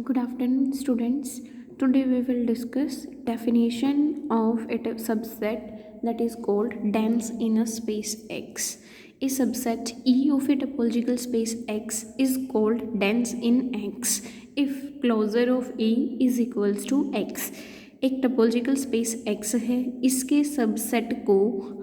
Good afternoon, students. Today we will discuss definition of a subset that is called dense inner space X. A subset E of a topological space X is called dense in X if closure of A is equals to X. एक topological space X है, इसके subset को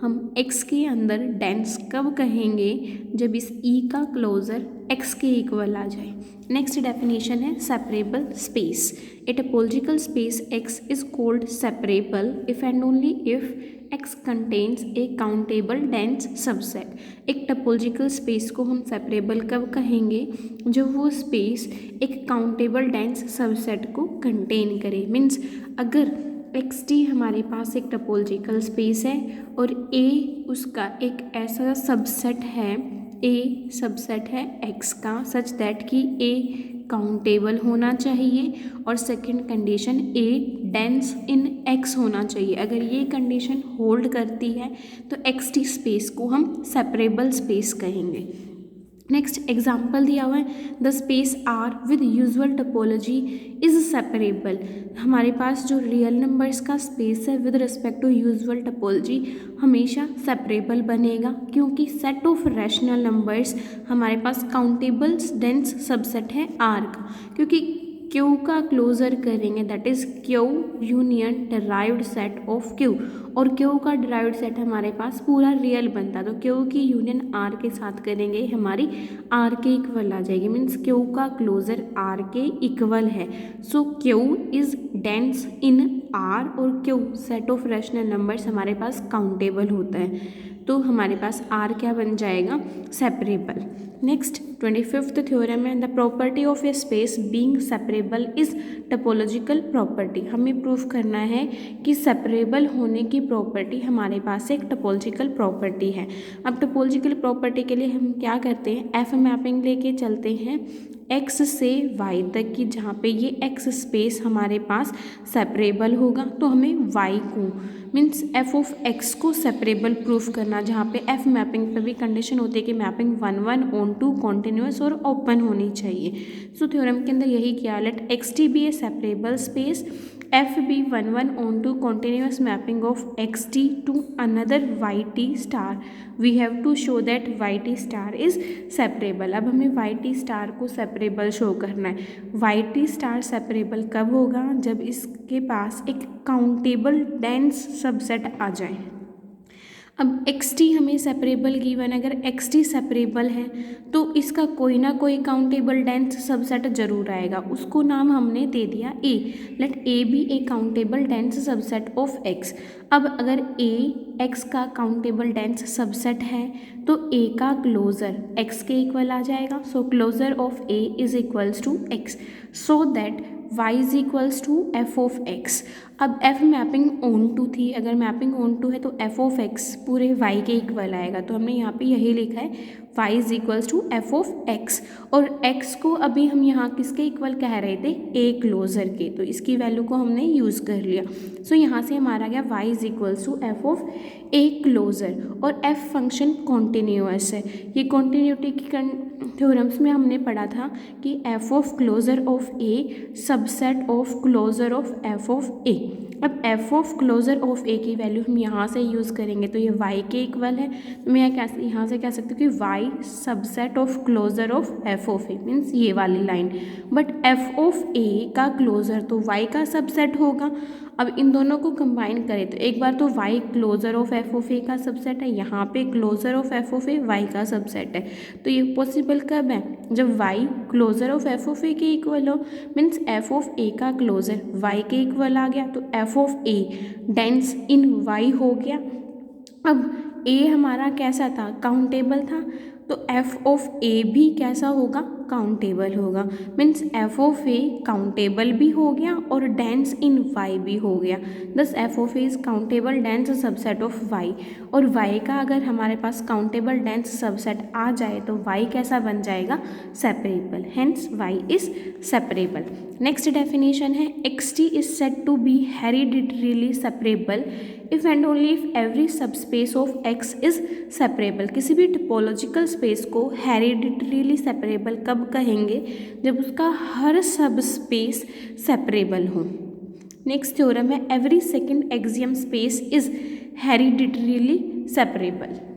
हम X के अंदर dense कब कहेंगे? जब इस E का क्लोजर X के इक्वल आ जाए। नेक्स्ट डेफिनेशन है separable space. A topological space X is called separable if and only if X contains A countable dense subset. एक टोपोलॉजिकल स्पेस को हम सेपरेबल कब कहेंगे? जब वो स्पेस एक काउंटेबल डेंस सबसेट को कंटेन करे। मीन्स अगर XT हमारे पास एक टोपोलॉजिकल स्पेस है और A उसका एक ऐसा सबसेट है, A सबसेट है X का सच दैट कि A काउंटेबल होना चाहिए और second condition A dense in X होना चाहिए। अगर ये कंडीशन होल्ड करती है तो XT स्पेस को हम सेपरेबल स्पेस कहेंगे। नेक्स्ट एग्जाम्पल दिया हुआ है the space R with usual topology is separable. हमारे पास जो रियल नंबर्स का स्पेस है with respect to usual topology हमेशा सेपरेबल बनेगा क्योंकि सेट ऑफ रैशनल नंबर्स हमारे पास काउंटेबल डेंस सबसेट है R का, क्योंकि Q का क्लोजर करेंगे that is Q union derived set of Q और Q का डिराइव्ड सेट हमारे पास पूरा रियल बनता है तो Q की यूनियन R के साथ करेंगे हमारी R के इक्वल आ जाएगी। मीन्स Q का क्लोजर R के इक्वल है। सो Q is dense in R और Q set of rational numbers हमारे पास काउंटेबल होता है तो हमारे पास R क्या बन जाएगा? सेपरेबल। नेक्स्ट 25th थ्योरम है the property of A space being separable is topological property. हमें प्रूफ करना है कि सेपरेबल होने की प्रॉपर्टी हमारे पास एक टोपोलॉजिकल प्रॉपर्टी है। अब टोपोलॉजिकल प्रॉपर्टी के लिए हम क्या करते हैं? एफ मैपिंग लेके चलते हैं X से Y तक की, जहाँ पे ये X स्पेस हमारे पास सेपरेबल होगा तो हमें Y को मीन्स f ऑफ x को सेपरेबल प्रूफ करना, जहाँ पे f मैपिंग पे भी कंडीशन होती है कि मैपिंग 1 ऑन टू कॉन्टिन्यूस और ओपन होनी चाहिए। सो थ्योरम के अंदर यही किया, let xt be a separable space f be 1 on to continuous mapping of xt to another yt star we have to show that yt star is separable। अब हमें yt star को separable show करना है। yt star separable कब होगा? जब इसके पास एक काउंटेबल डेंस सबसेट आ जाए। अब xt हमें सेपरेबल गिवन, अगर xt सेपरेबल है तो इसका कोई ना कोई काउंटेबल डेंस सबसेट जरूर आएगा, उसको नाम हमने दे दिया A। Let A be a countable dense subset of x। अब अगर A x का काउंटेबल डेंस सबसेट है तो A का क्लोजर x के इक्वल आ जाएगा। So closure of A is equals to x so that y is equals to f of x। अब f मैपिंग ऑन टू थी, अगर मैपिंग ऑन टू है तो f ऑफ x पूरे y के इक्वल आएगा, तो हमने यहाँ पे यही लिखा है y is equals to f of x। और x को अभी हम यहाँ किसके इक्वल कह रहे थे? a क्लोजर के, तो इसकी वैल्यू को हमने यूज़ कर लिया। सो यहाँ से हमारा गया y is equals to f of a closure और f फंक्शन कॉन्टिन्यूअस है। ये कॉन्टिन्यूटी की थ्योरम्स में हमने पढ़ा था कि f of closure of a subset of closure of f of a। अब f of closure of a की वैल्यू हम यहाँ से यूज़ करेंगे तो ये y के इक्वल है, तो मैं यहाँ से कह सकती हूँ कि y subset of closure of f of a means ये वाली line. But f of a का क्लोजर तो y का सबसेट होगा। अब इन दोनों को कंबाइन करें तो एक बार तो y closure of f of a का सबसेट है, यहाँ पे closure of f of a y का सबसेट है। तो ये पॉसिबल कब है? जब y closure of f of a के इक्वल हो। मीन्स f ऑफ a का क्लोजर y के इक्वल आ गया तो f of a dense in y हो गया। अब a हमारा कैसा था? काउंटेबल था, तो f ऑफ a भी कैसा होगा? काउंटेबल होगा। Means f of a countable भी हो गया और डेंस इन y भी हो गया। Thus f of a is countable dense subset of y और y का अगर हमारे पास काउंटेबल डेंस सबसेट आ जाए तो y कैसा बन जाएगा? Separable. Hence y is separable. Next definition है xt is said to be hereditarily separable if and only if every subspace of x is separable. किसी भी टोपोलॉजिकल स्पेस को हेरिडिटरीली सेपरेबल कब कब कहेंगे, जब उसका हर सब स्पेस सेपरेबल हो। नेक्स्ट थ्योरम है every second axiom space is hereditarily separable.